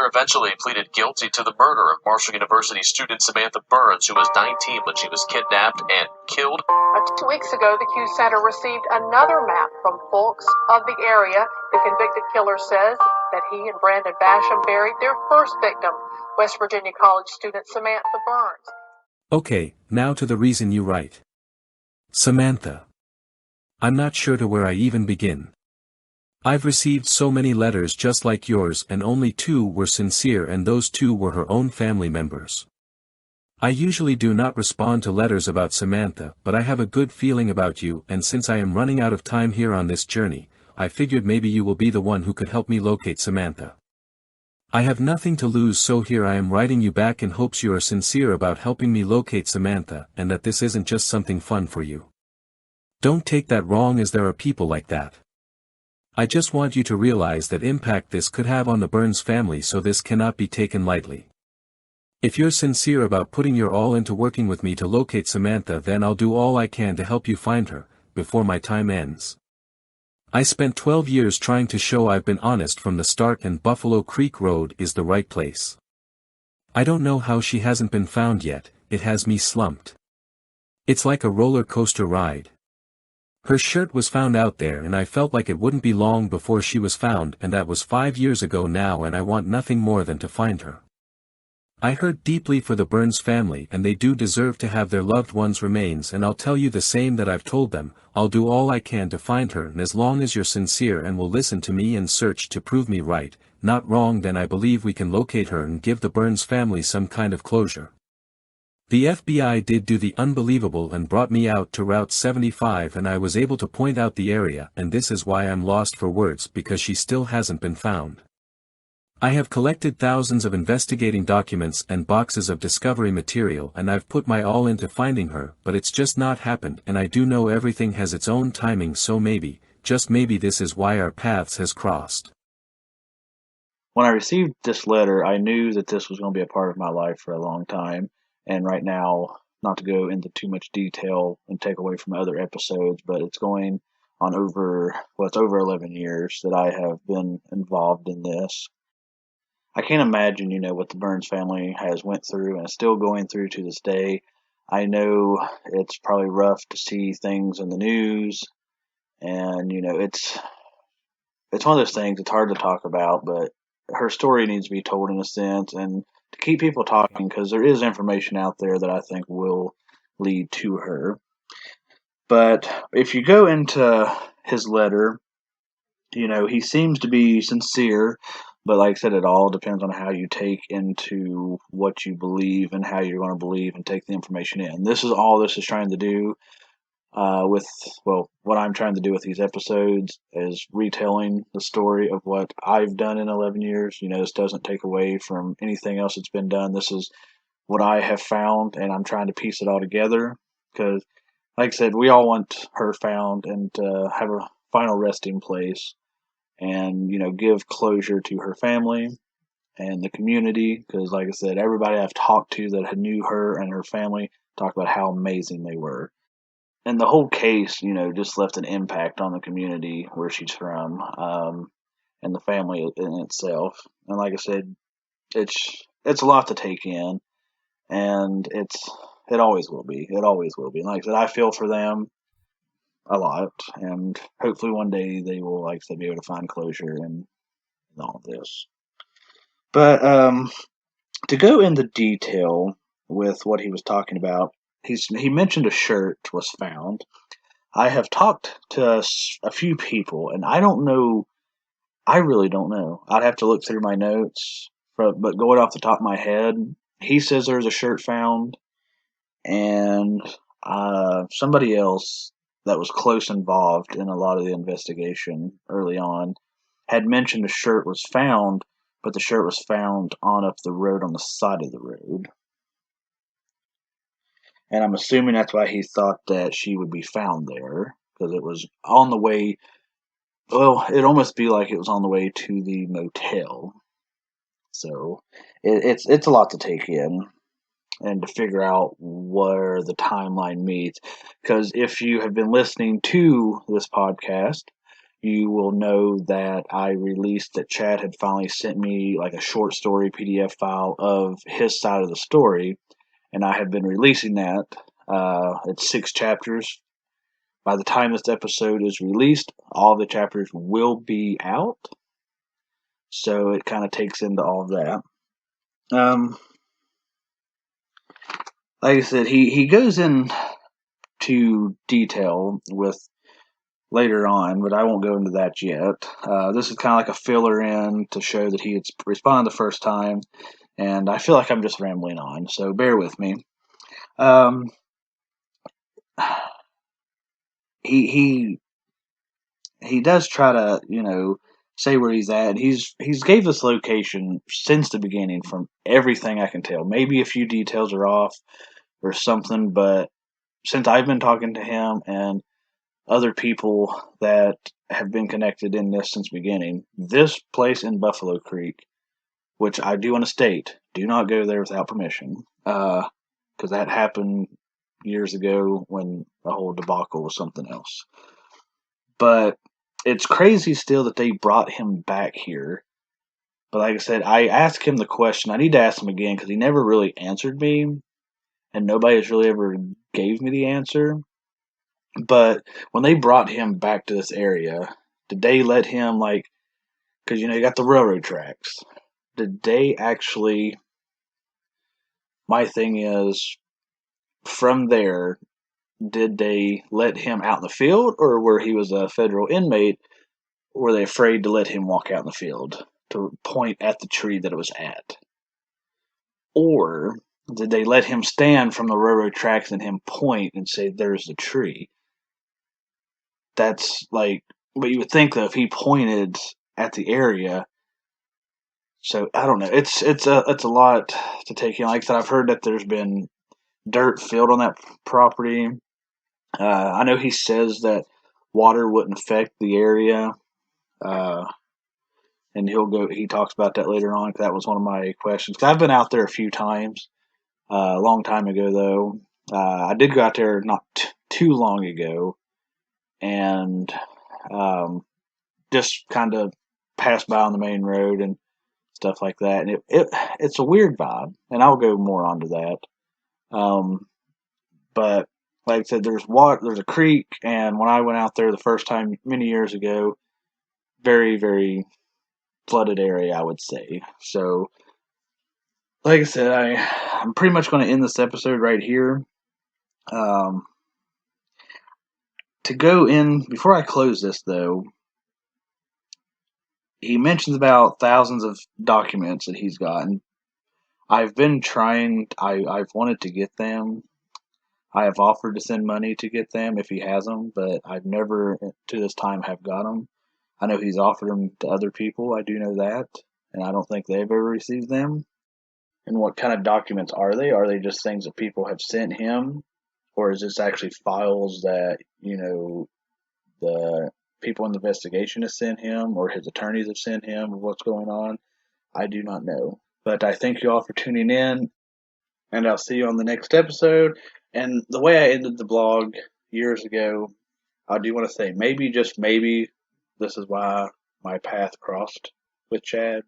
eventually pleaded guilty to the murder of Marshall University student Samantha Burns, who was 19 when she was kidnapped and killed. 2 weeks ago, the Q Center received another map from folks of the area. The convicted killer says that he and Brandon Basham buried their first victim, West Virginia College student Samantha Burns. Okay, now to the reason you write. Samantha. I'm not sure to where I even begin. I've received so many letters just like yours, and only 2 were sincere, and those 2 were her own family members. I usually do not respond to letters about Samantha, but I have a good feeling about you, and since I am running out of time here on this journey, I figured maybe you will be the one who could help me locate Samantha. I have nothing to lose, so here I am writing you back in hopes you are sincere about helping me locate Samantha, and that this isn't just something fun for you. Don't take that wrong, as there are people like that. I just want you to realize that impact this could have on the Burns family, so this cannot be taken lightly. If you're sincere about putting your all into working with me to locate Samantha, then I'll do all I can to help you find her, before my time ends. I spent 12 years trying to show I've been honest from the start, and Buffalo Creek Road is the right place. I don't know how she hasn't been found yet. It has me slumped. It's like a roller coaster ride. Her shirt was found out there, and I felt like it wouldn't be long before she was found, and that was 5 years ago now, and I want nothing more than to find her. I hurt deeply for the Burns family, and they do deserve to have their loved one's remains, and I'll tell you the same that I've told them. I'll do all I can to find her, and as long as you're sincere and will listen to me and search to prove me right, not wrong, then I believe we can locate her and give the Burns family some kind of closure. The FBI did do the unbelievable and brought me out to Route 75, and I was able to point out the area, and this is why I'm lost for words, because she still hasn't been found. I have collected thousands of investigating documents and boxes of discovery material, and I've put my all into finding her, but it's just not happened, and I do know everything has its own timing, so maybe, just maybe, this is why our paths has crossed. When I received this letter, I knew that this was going to be a part of my life for a long time, and right now, not to go into too much detail and take away from other episodes, but it's going on it's over 11 years that I have been involved in this. I can't imagine, what the Burns family has went through and is still going through to this day. I know it's probably rough to see things in the news, and, it's one of those things, it's hard to talk about, but her story needs to be told in a sense, and to keep people talking, because there is information out there that I think will lead to her. But if you go into his letter, he seems to be sincere, but like I said, it all depends on how you take into what you believe and how you're going to believe and take the information in. This is trying to do what I'm trying to do with these episodes is retelling the story of what I've done in 11 years. This doesn't take away from anything else that's been done. This is what I have found, and I'm trying to piece it all together because, like I said, we all want her found and have a final resting place and, give closure to her family and the community because, like I said, everybody I've talked to that knew her and her family talked about how amazing they were. And the whole case, just left an impact on the community where she's from, and the family in itself. And like I said, it's a lot to take in, and it always will be. It always will be. And like I said, I feel for them a lot, and hopefully one day they will, like I said, be able to find closure in all of this. But to go into detail with what he was talking about, he mentioned a shirt was found. I have talked to a few people, and I don't know. I really don't know. I'd have to look through my notes, but going off the top of my head, he says there's a shirt found, and somebody else that was close involved in a lot of the investigation early on had mentioned a shirt was found, but the shirt was found on up the road on the side of the road. And I'm assuming that's why he thought that she would be found there, because it was on the way. Well, it'd almost be like it was on the way to the motel. So it's a lot to take in and to figure out where the timeline meets. Because if you have been listening to this podcast, you will know that I released that Chad had finally sent me like a short story PDF file of his side of the story, and I have been releasing that. It's 6 chapters. By the time this episode is released, all the chapters will be out, so it kind of takes into all of that. Like I said, he goes into detail with later on, but I won't go into that yet. This is kind of like a filler in to show that he had responded the first time, and I feel like I'm just rambling on, so bear with me. He does try to, say where he's at. He's gave this location since the beginning, from everything I can tell. Maybe a few details are off or something, but since I've been talking to him and other people that have been connected in this since beginning, this place in Buffalo Creek, which I do want to state, do not go there without permission, because that happened years ago when the whole debacle was something else. But it's crazy still that they brought him back here. But like I said, I asked him the question. I need to ask him again because he never really answered me, and nobody has really ever gave me the answer. But when they brought him back to this area, did they let him, because you got the railroad tracks. Did they actually? My thing is, from there, did they let him out in the field, or where he was a federal inmate, were they afraid to let him walk out in the field to point at the tree that it was at? Or did they let him stand from the railroad tracks and him point and say, "There's the tree"? That's like what you would think, though, if he pointed at the area. So I don't know. It's a lot to take in. Like I said, I've heard that there's been dirt filled on that property. I know he says that water wouldn't affect the area, and he talks about that later on. 'Cause that was one of my questions. 'Cause I've been out there a few times, a long time ago though. I did go out there not too long ago, and just kind of passed by on the main road and stuff like that. And it's a weird vibe, and I'll go more onto that. But like I said, there's a creek, and when I went out there the first time many years ago, very, very flooded area, I would say. So, like I said, I'm pretty much going to end this episode right here. To go in, before I close this though, he mentions about thousands of documents that he's gotten. I've been trying, I've wanted to get them. I have offered to send money to get them if he has them, but I've never to this time have got them. I know he's offered them to other people, I do know that, and I don't think they've ever received them. And what kind of documents are they? Are they just things that people have sent him? Or is this actually files that, the people in the investigation have sent him, or his attorneys have sent him, or what's going on? I do not know. But I thank you all for tuning in, and I'll see you on the next episode. And the way I ended the blog years ago, I do want to say maybe, just maybe, this is why my path crossed with Chad.